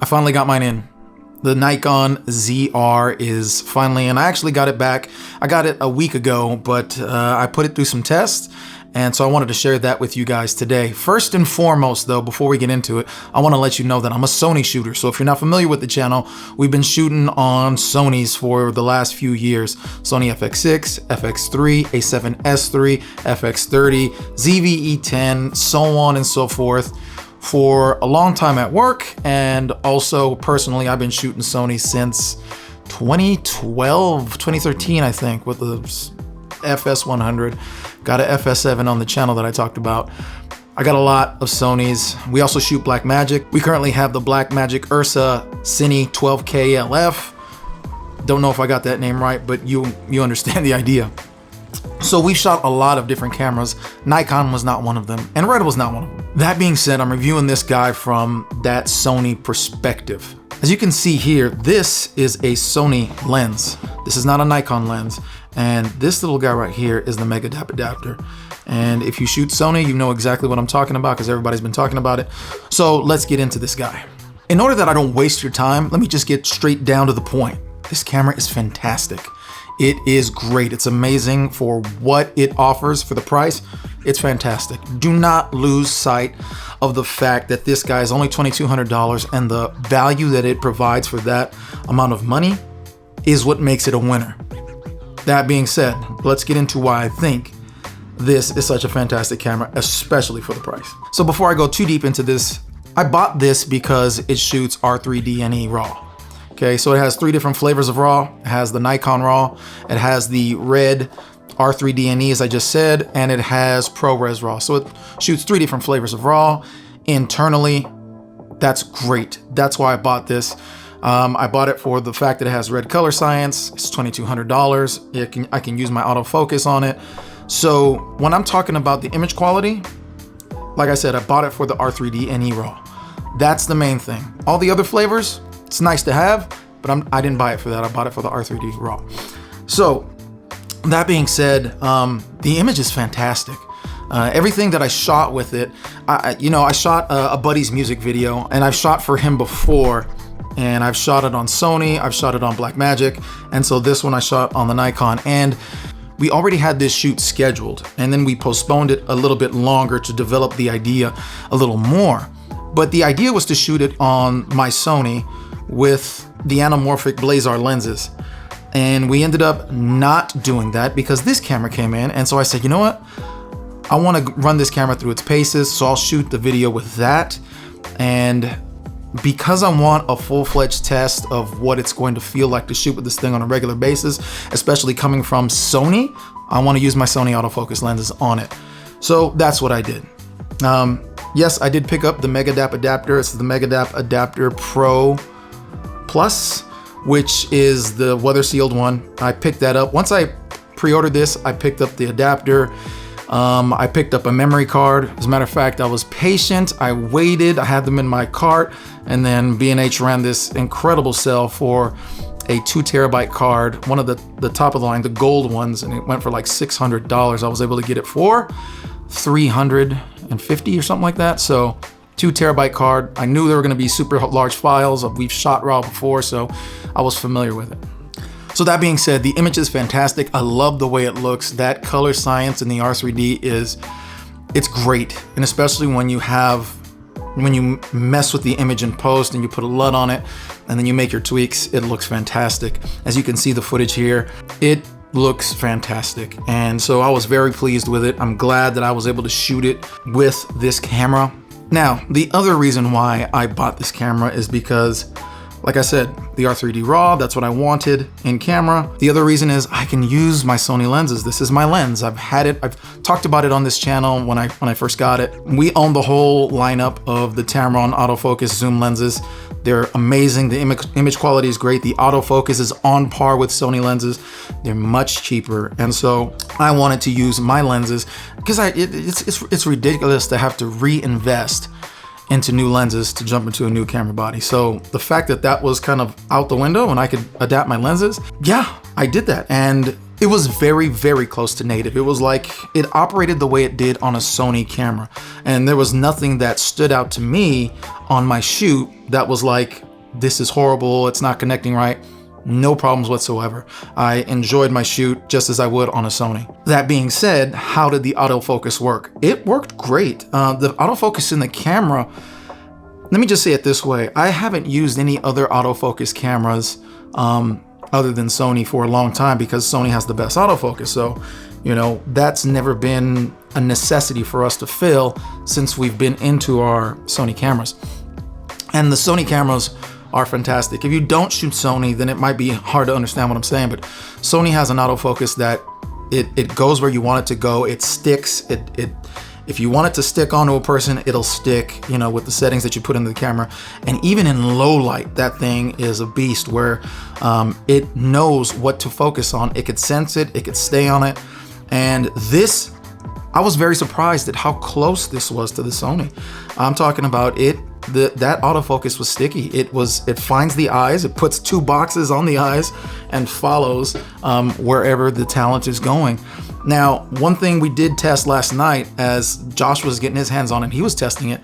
I finally got mine in. The Nikon ZR is finally in. I actually got it back. I got it a week ago, but I put it through some tests. And so I wanted to share that with you guys today. First and foremost though, before we get into it, I wanna let you know that I'm a Sony shooter. So if you're not familiar with the channel, we've been shooting on Sonys for the last few years. Sony FX6, FX3, A7S III, FX30, ZV-E10, so on and so forth for a long time at work. And also personally, I've been shooting Sony since 2013, I think, with the FS100. Got a FS7 on the channel that I talked about. I got a lot of Sonys. We also shoot Blackmagic. We currently have the Blackmagic Ursa Cine 12K LF. Don't know if I got that name right, but you understand the idea. So we shot a lot of different cameras. Nikon was not one of them, and Red was not one of them. That being said, I'm reviewing this guy from that Sony perspective. As you can see here, this is a Sony lens. This is not a Nikon lens. And this little guy right here is the Mega Dap adapter. And if you shoot Sony, you know exactly what I'm talking about because everybody's been talking about it. So let's get into this guy. In order that I don't waste your time, let me just get straight down to the point. This camera is fantastic. It is great. It's amazing for what it offers for the price. It's fantastic. Do not lose sight of the fact that this guy is only $2,200 and the value that it provides for that amount of money is what makes it a winner. That being said, let's get into why I think this is such a fantastic camera, especially for the price. So before I go too deep into this, I bought this because it shoots R3D&E RAW. Okay, so it has 3 different flavors of RAW. It has the Nikon RAW, it has the red R3D&E as I just said, and it has ProRes RAW. So it shoots 3 different flavors of RAW internally. That's great. That's why I bought this. I bought it for the fact that it has red color science. It's $2,200. I can use my autofocus on it. So when I'm talking about the image quality, like I said, I bought it for the R3D&E RAW. That's the main thing. All the other flavors, it's nice to have, but I didn't buy it for that. I bought it for the R3D RAW. So that being said, the image is fantastic. Everything that I shot with it, I shot a buddy's music video, and I've shot for him before. And I've shot it on Sony, I've shot it on Blackmagic, and so this one I shot on the Nikon. And we already had this shoot scheduled, and then we postponed it a little bit longer to develop the idea a little more. But the idea was to shoot it on my Sony with the anamorphic Blazar lenses. And we ended up not doing that because this camera came in, and so I said, you know what? I want to run this camera through its paces, so I'll shoot the video with that. And because I want a full-fledged test of what it's going to feel like to shoot with this thing on a regular basis, especially coming from Sony, I want to use my Sony autofocus lenses on it. So that's what I did. Yes, I did pick up the Mega Dap adapter. It's the Mega Dap Adapter Pro Plus, which is the weather sealed one. I picked that up. Once I pre-ordered this, I picked up the adapter. I picked up a memory card. As a matter of fact, I was patient. I waited. I had them in my cart, and then B&H ran this incredible sale for a 2 terabyte card, one of the top of the line, the gold ones, and it went for like $600. I was able to get it for $350 or something like that. So 2 terabyte card. I knew there were going to be super large files. We've shot RAW before, so I was familiar with it. So that being said, the image is fantastic. I love the way it looks. That color science in the R3D it's great. And especially when you mess with the image in post and you put a LUT on it and then you make your tweaks, it looks fantastic. As you can see the footage here, it looks fantastic. And so I was very pleased with it. I'm glad that I was able to shoot it with this camera. Now, the other reason why I bought this camera is because, like I said, the R3D RAW, that's what I wanted in camera. The other reason is I can use my Sony lenses. This is my lens. I've had it, I've talked about it on this channel when I first got it. We own the whole lineup of the Tamron autofocus zoom lenses. They're amazing. The image quality is great. The autofocus is on par with Sony lenses. They're much cheaper. And so I wanted to use my lenses because it's ridiculous to have to reinvest into new lenses to jump into a new camera body. So the fact that that was kind of out the window and I could adapt my lenses, yeah, I did that. And it was very, very close to native. It was like it operated the way it did on a Sony camera. And there was nothing that stood out to me on my shoot that was like this is horrible, it's not connecting right. No problems whatsoever. I enjoyed my shoot just as I would on a Sony. That being said, how did the autofocus work? It worked great. The autofocus in the camera, let me just say it this way. I haven't used any other autofocus cameras other than Sony for a long time because Sony has the best autofocus. So, you know, that's never been a necessity for us to fill since we've been into our Sony cameras. And the Sony cameras are fantastic. If you don't shoot Sony, then it might be hard to understand what I'm saying, but Sony has an autofocus that it goes where you want it to go. It sticks. If you want it to stick onto a person, it'll stick, you know, with the settings that you put into the camera. And even in low light, that thing is a beast where it knows what to focus on. It could sense it, it could stay on it. And this, I was very surprised at how close this was to the Sony. I'm talking about it. That autofocus was sticky. It finds the eyes, it puts 2 boxes on the eyes and follows wherever the talent is going. Now, one thing we did test last night as Josh was getting his hands on it, he was testing it,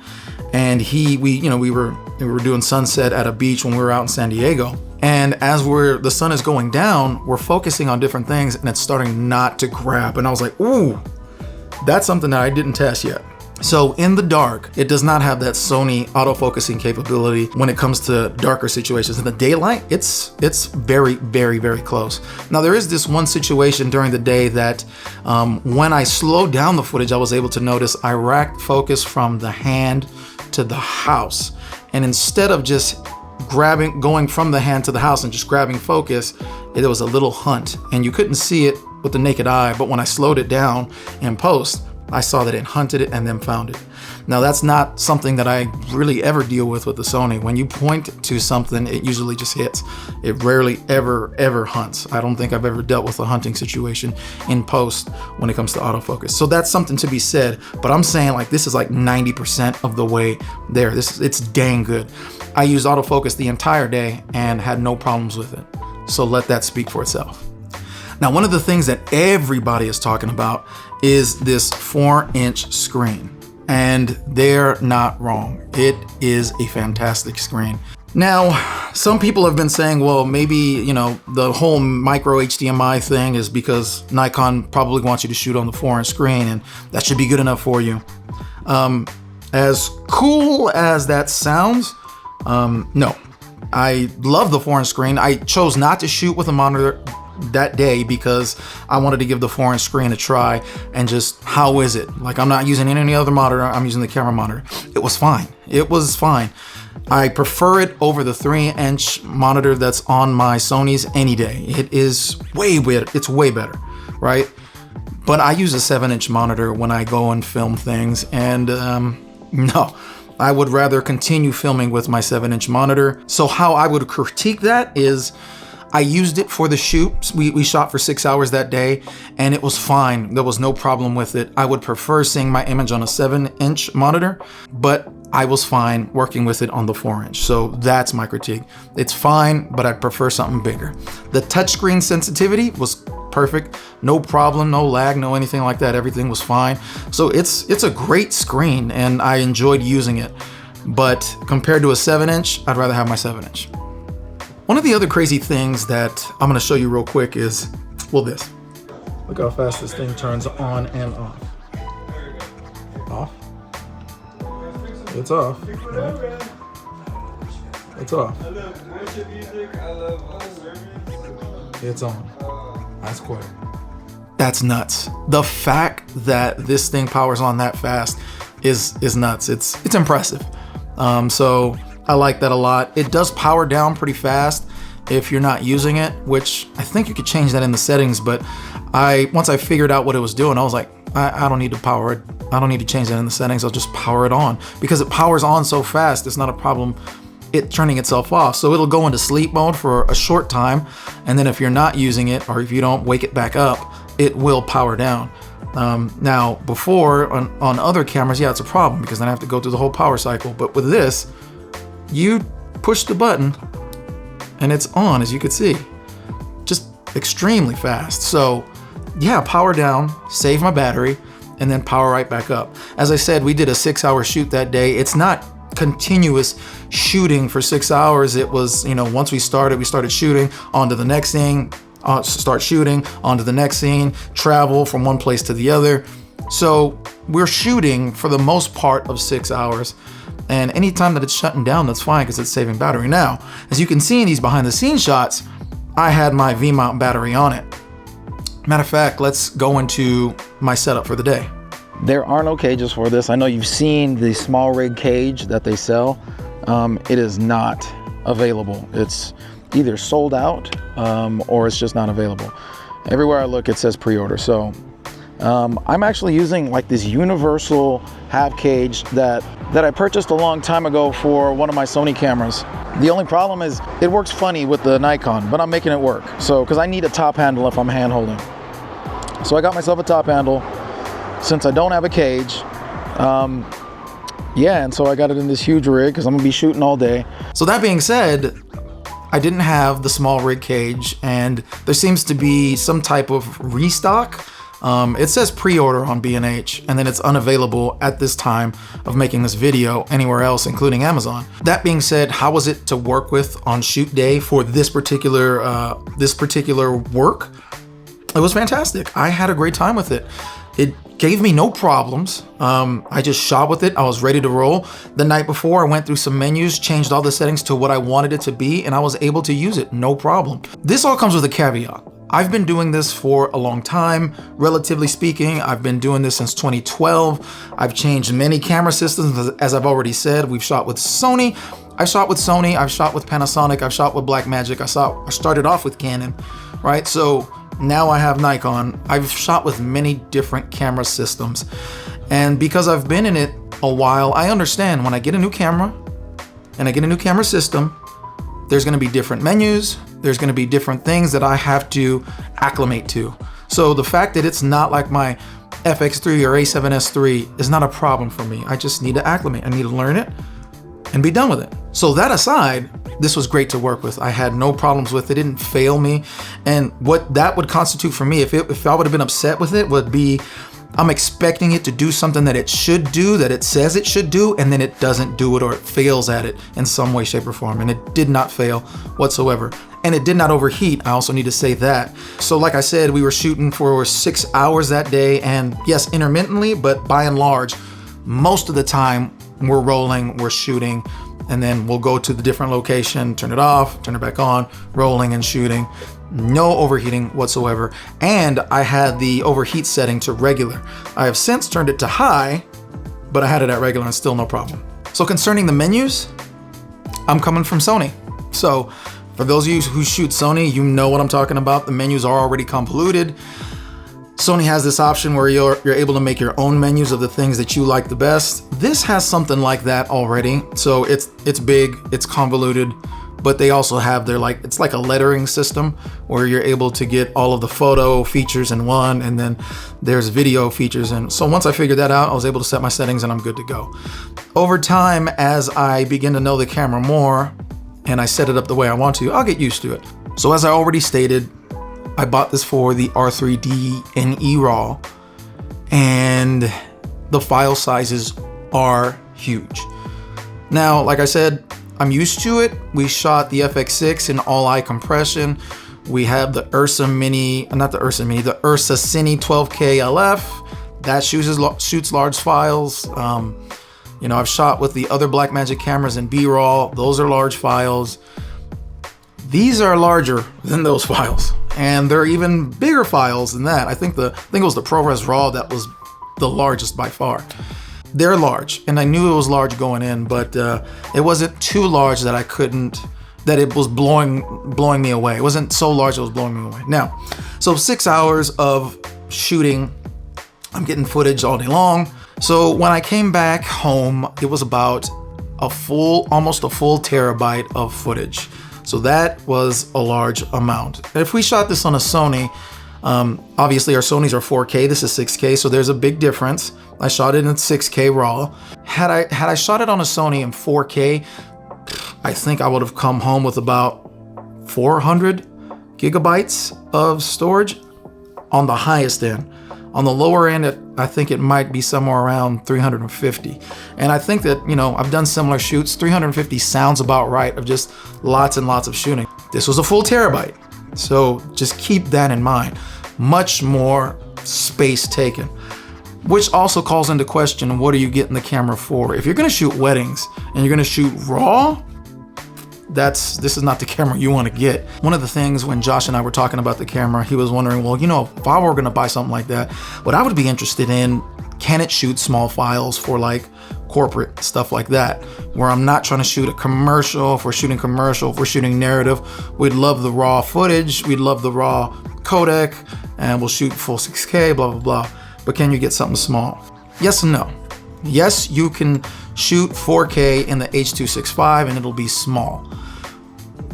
and we were doing sunset at a beach when we were out in San Diego. And as the sun is going down, we're focusing on different things and it's starting not to grab. And I was like, ooh, that's something that I didn't test yet. So in the dark, it does not have that Sony autofocusing capability when it comes to darker situations. In the daylight, it's very, very, very close. Now there is this one situation during the day that when I slowed down the footage, I was able to notice I racked focus from the hand to the house. And instead of just going from the hand to the house and just grabbing focus, it was a little hunt and you couldn't see it with the naked eye. But when I slowed it down in post, I saw that it hunted it and then found it. Now that's not something that I really ever deal with the Sony. When you point to something, it usually just hits. It rarely ever hunts. I don't think I've ever dealt with a hunting situation in post when it comes to autofocus. So that's something to be said, but I'm saying like this is like 90% of the way there. It's dang good. I used autofocus the entire day and had no problems with it. So let that speak for itself. Now, one of the things that everybody is talking about is this 4-inch screen, and they're not wrong. It is a fantastic screen. Now, some people have been saying, well, maybe, you know, the whole micro HDMI thing is because Nikon probably wants you to shoot on the 4-inch screen, and that should be good enough for you. As cool as that sounds, no. I love the 4-inch screen. I chose not to shoot with a monitor that day because I wanted to give the 4-inch screen a try and just, how is it? Like, I'm not using any other monitor, I'm using the camera monitor. It was fine. It was fine. I prefer it over the 3-inch monitor that's on my Sony's any day. It is way better. It's way better, right? But I use a 7-inch monitor when I go and film things, and no, I would rather continue filming with my 7-inch monitor. So how I would critique that is, I used it for the shoot. We shot for 6 hours that day and it was fine. There was no problem with it. I would prefer seeing my image on a 7-inch monitor, but I was fine working with it on the 4-inch. So that's my critique. It's fine, but I'd prefer something bigger. The touchscreen sensitivity was perfect. No problem, no lag, no anything like that. Everything was fine. So it's a great screen and I enjoyed using it. But compared to a 7-inch, I'd rather have my 7-inch. One of the other crazy things that I'm gonna show you real quick is, well, this. Look how fast this thing turns on and off. Off. It's off. Right? It's off. It's on. That's quick. That's nuts. The fact that this thing powers on that fast is nuts. It's impressive. So I like that a lot. It does power down pretty fast if you're not using it, which I think you could change that in the settings, but once I figured out what it was doing, I was like, I don't need to power it. I don't need to change that in the settings. I'll just power it on because it powers on so fast. It's not a problem it turning itself off. So it'll go into sleep mode for a short time. And then if you're not using it, or if you don't wake it back up, it will power down. Now before on other cameras, yeah, it's a problem because then I have to go through the whole power cycle. But with this, you push the button and it's on, as you could see, just extremely fast. So yeah, power down, save my battery, and then power right back up. As I said, we did a 6-hour shoot that day. It's not continuous shooting for 6 hours. It was, you know, once we started shooting, on to the next thing, start shooting, on to the next scene, travel from one place to the other. So we're shooting for the most part of 6 hours. And anytime that it's shutting down, that's fine because it's saving battery. Now, as you can see in these behind the scenes shots, I had my V-mount battery on it. Matter of fact, let's go into my setup for the day. There are no cages for this. I know you've seen the small rig cage that they sell. It is not available. It's either sold out or it's just not available. Everywhere I look, it says pre-order. So I'm actually using like this universal half cage that I purchased a long time ago for one of my Sony cameras. The only problem is it works funny with the Nikon, but I'm making it work. So, because I need a top handle if I'm hand holding. So I got myself a top handle since I don't have a cage. Yeah, and so I got it in this huge rig because I'm gonna be shooting all day. So that being said, I didn't have the small rig cage, and there seems to be some type of restock. It says pre-order on B&H, and then it's unavailable at this time of making this video anywhere else, including Amazon. That being said, how was it to work with on shoot day for this particular work? It was fantastic. I had a great time with it. It gave me no problems. I just shot with it. I was ready to roll. The night before, I went through some menus, changed all the settings to what I wanted it to be, and I was able to use it, no problem. This all comes with a caveat. I've been doing this for a long time, relatively speaking. I've been doing this since 2012. I've changed many camera systems, as I've already said. We've shot with Sony. I've shot with Sony. I've shot with Panasonic. I've shot with Blackmagic. I started off with Canon, right? So now I have Nikon. I've shot with many different camera systems. And because I've been in it a while, I understand when I get a new camera and I get a new camera system, there's gonna be different menus, there's gonna be different things that I have to acclimate to. So the fact that it's not like my FX3 or A7S III is not a problem for me. I just need to acclimate. I need to learn it and be done with it. So that aside, this was great to work with. I had no problems with it. It didn't fail me. And what that would constitute for me, if I would have been upset with it, would be I'm expecting it to do something that it should do, that it says it should do, and then it doesn't do it or it fails at it in some way, shape, or form. And it did not fail whatsoever. And it did not overheat. I also need to say that. So like I said, we were shooting for 6 hours that day, and yes, intermittently, but by and large, most of the time we're rolling, we're shooting, and then we'll go to the different location, turn it off, turn it back on, rolling and shooting. No overheating whatsoever. And I had the overheat setting to regular. I have since turned it to high, but I had it at regular and still no problem. So concerning the menus, I'm coming from Sony. So for those of you who shoot Sony, you know what I'm talking about. The menus are already convoluted. Sony has this option where you're able to make your own menus of the things that you like the best. This has something like that already. So it's big, it's convoluted, but they also have their it's like a lettering system where you're able to get all of the photo features in one, and then there's video features. And so once I figured that out, I was able to set my settings and I'm good to go. Over time, as I begin to know the camera more and I set it up the way I want to, I'll get used to it. So as I already stated, I bought this for the R3D NE RAW, and the file sizes are huge. Now, like I said, I'm used to it. We shot the FX6 in all-eye compression. We have the Ursa Cine 12K LF. That shoots large files. You know, I've shot with the other Blackmagic cameras in B-RAW. Those are large files. These are larger than those files, and they're even bigger files than that. I think it was the ProRes RAW that was the largest by far. They're large, and I knew it was large going in, but it wasn't too large that it was blowing me away. It wasn't so large it was blowing me away. Now, so 6 hours of shooting, I'm getting footage all day long. So when I came back home, it was about almost a full terabyte of footage. So that was a large amount. If we shot this on a Sony, obviously our Sonys are 4K, this is 6K, so there's a big difference. I shot it in 6K RAW. Had I shot it on a Sony in 4K, I think I would have come home with about 400 gigabytes of storage on the highest end. On the lower end, I think it might be somewhere around 350. And I think that, you know, I've done similar shoots. 350 sounds about right of just lots and lots of shooting. This was a full terabyte. So just keep that in mind. Much more space taken. Which also calls into question, what are you getting the camera for? If you're gonna shoot weddings and you're gonna shoot RAW, this is not the camera you wanna get. One of the things when Josh and I were talking about the camera, he was wondering, well, you know, if I were gonna buy something like that, what I would be interested in, can it shoot small files for like corporate stuff like that, where I'm not trying to shoot a commercial. If we're shooting commercial, if we're shooting narrative, we'd love the raw footage, we'd love the raw codec, and we'll shoot full 6K, blah, blah, blah. But can you get something small? Yes and no. Yes, you can shoot 4K in the H.265 and it'll be small.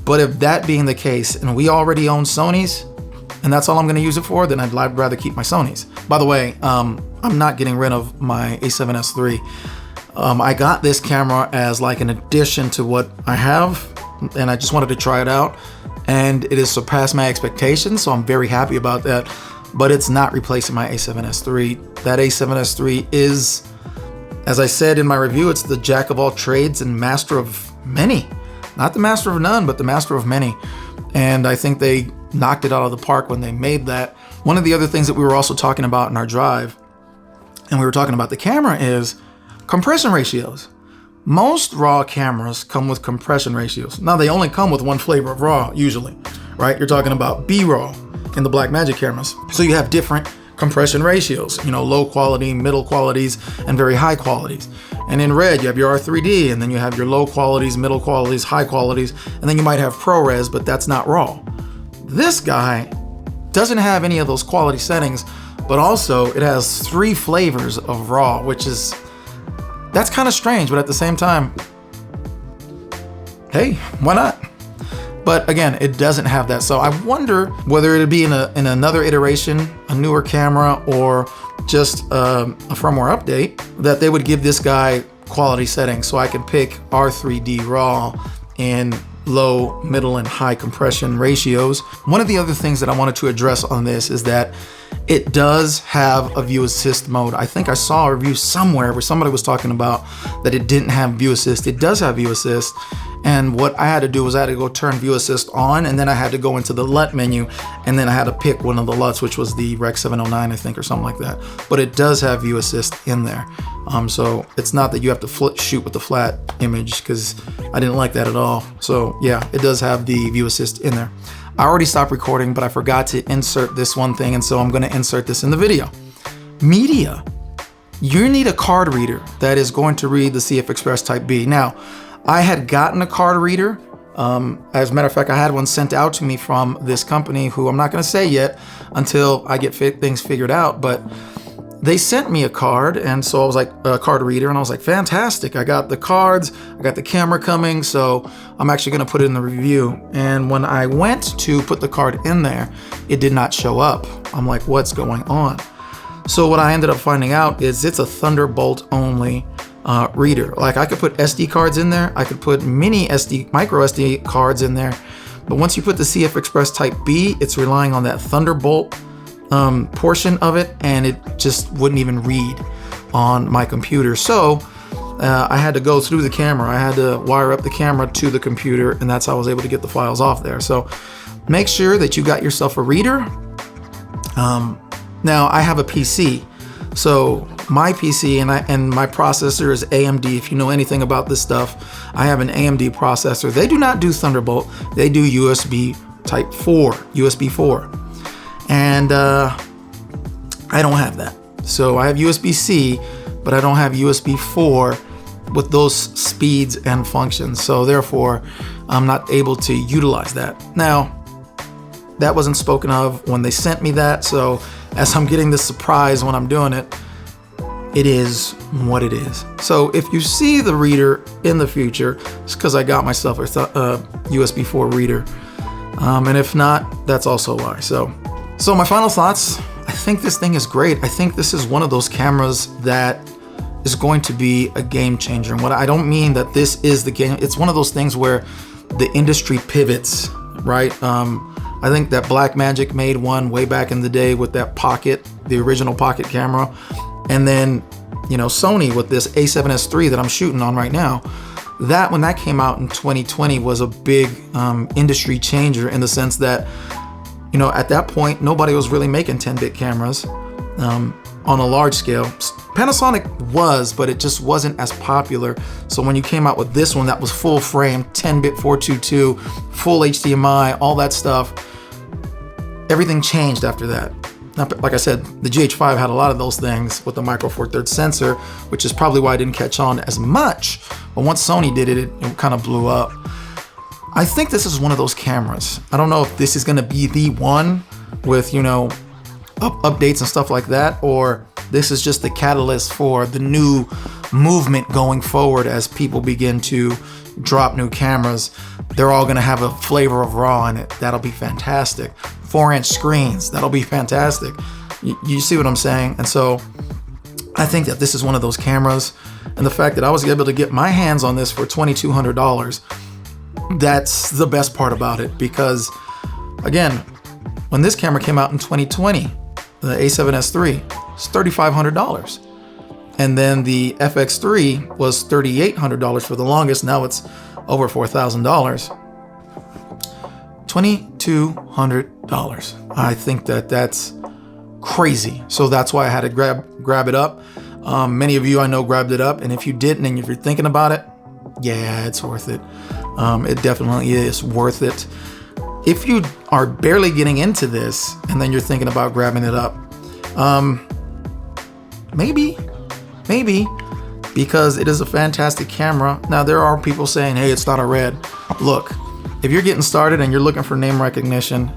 But if that being the case, and we already own Sonys, and that's all I'm gonna use it for, then I'd rather keep my Sonys. By the way, I'm not getting rid of my A7S III. I got this camera as like an addition to what I have, and I just wanted to try it out. And it has surpassed my expectations, so I'm very happy about that. But it's not replacing my A7S III. That A7S III is, as I said in my review, it's the jack of all trades and master of many. Not the master of none, but the master of many. And I think they knocked it out of the park when they made that. One of the other things that we were also talking about in our drive, and we were talking about the camera, is compression ratios. Most RAW cameras come with compression ratios. Now they only come with one flavor of RAW usually, right? You're talking about B-RAW in the Blackmagic cameras. So you have different compression ratios, you know, low quality, middle qualities, and very high qualities. And in Red, you have your R3D, and then you have your low qualities, middle qualities, high qualities, and then you might have ProRes, but that's not RAW. This guy doesn't have any of those quality settings, but also it has 3 flavors of RAW, which is, that's kind of strange, but at the same time, hey, why not? But again, it doesn't have that. So I wonder whether it'd be in another iteration, a newer camera, or just a firmware update, that they would give this guy quality settings so I can pick R3D RAW in low, middle, and high compression ratios. One of the other things that I wanted to address on this is that it does have a view assist mode. I think I saw a review somewhere where somebody was talking about that it didn't have view assist. It does have view assist. And what I had to do was I had to go turn view assist on, and then I had to go into the LUT menu, and then I had to pick one of the LUTs, which was the Rec 709, I think, or something like that. But it does have view assist in there. So it's not that you have to shoot with the flat image, because I didn't like that at all. So yeah, it does have the view assist in there. I already stopped recording, but I forgot to insert this one thing, and so I'm gonna insert this in the video. Media. You need a card reader that is going to read the CF Express Type B. Now, I had gotten a card reader. As a matter of fact, I had one sent out to me from this company who I'm not gonna say yet until I get things figured out, but they sent me a card, and so I was like, a card reader, and I was like, fantastic. I got the cards, I got the camera coming, so I'm actually gonna put it in the review. And when I went to put the card in there, it did not show up. I'm like, what's going on? So what I ended up finding out is it's a Thunderbolt only reader. Like, I could put SD cards in there, I could put micro SD cards in there, but once you put the CF Express Type B, it's relying on that Thunderbolt portion of it, and it just wouldn't even read on my computer. So I had to go through the camera. I had to wire up the camera to the computer, and that's how I was able to get the files off there. So make sure that you got yourself a reader. Now I have a PC, so my PC and my processor is AMD. If you know anything about this stuff, I have an AMD processor. They do not do Thunderbolt. They do USB Type 4, USB 4. And I don't have that. So I have USB-C, but I don't have USB 4 with those speeds and functions. So therefore, I'm not able to utilize that. Now, that wasn't spoken of when they sent me that. So as I'm getting this surprise when I'm doing it, it is what it is. So if you see the reader in the future, it's because I got myself a USB 4 reader. And if not, that's also why. So my final thoughts, I think this thing is great. I think this is one of those cameras that is going to be a game changer. And what I don't mean that this is the game, it's one of those things where the industry pivots, right? I think that Blackmagic made one way back in the day with that Pocket, the original Pocket camera. And then, you know, Sony with this A7S III that I'm shooting on right now, that when that came out in 2020 was a big industry changer, in the sense that, you know, at that point, nobody was really making 10-bit cameras on a large scale. Panasonic was, but it just wasn't as popular. So when you came out with this one that was full frame, 10-bit 422, full HDMI, all that stuff, everything changed after that. Now, like I said, the GH5 had a lot of those things with the micro four thirds sensor, which is probably why I didn't catch on as much. But once Sony did it, it kind of blew up. I think this is one of those cameras. I don't know if this is gonna be the one with, you know, updates and stuff like that, or this is just the catalyst for the new movement going forward as people begin to drop new cameras. They're all gonna have a flavor of RAW in it. That'll be fantastic. 4-inch screens, that'll be fantastic. You see what I'm saying? And so I think that this is one of those cameras, and the fact that I was able to get my hands on this for $2,200, that's the best part about it. Because again, when this camera came out in 2020, the A7S III, it's $3,500. And then the FX3 was $3,800 for the longest. Now it's over $4,000. $2,200. I think that that's crazy. So that's why I had to grab it up. Many of you I know grabbed it up, and if you didn't, and if you're thinking about it, yeah, it's worth it. It definitely is worth it. If you are barely getting into this and then you're thinking about grabbing it up, maybe, because it is a fantastic camera. Now, there are people saying, hey, it's not a Red. Look, if you're getting started and you're looking for name recognition,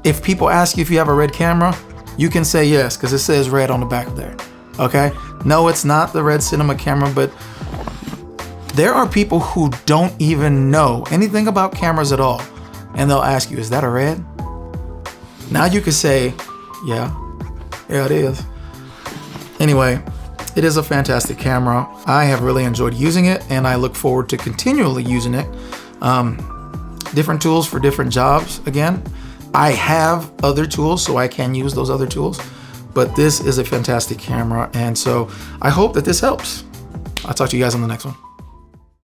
if people ask you if you have a Red camera, you can say yes, because it says Red on the back there, okay? No, it's not the Red Cinema camera, but there are people who don't even know anything about cameras at all, and they'll ask you, is that a Red? Now you can say, yeah, it is. Anyway, it is a fantastic camera. I have really enjoyed using it, and I look forward to continually using it. Different tools for different jobs. Again, I have other tools, so I can use those other tools, but this is a fantastic camera, and so I hope that this helps. I'll talk to you guys on the next one.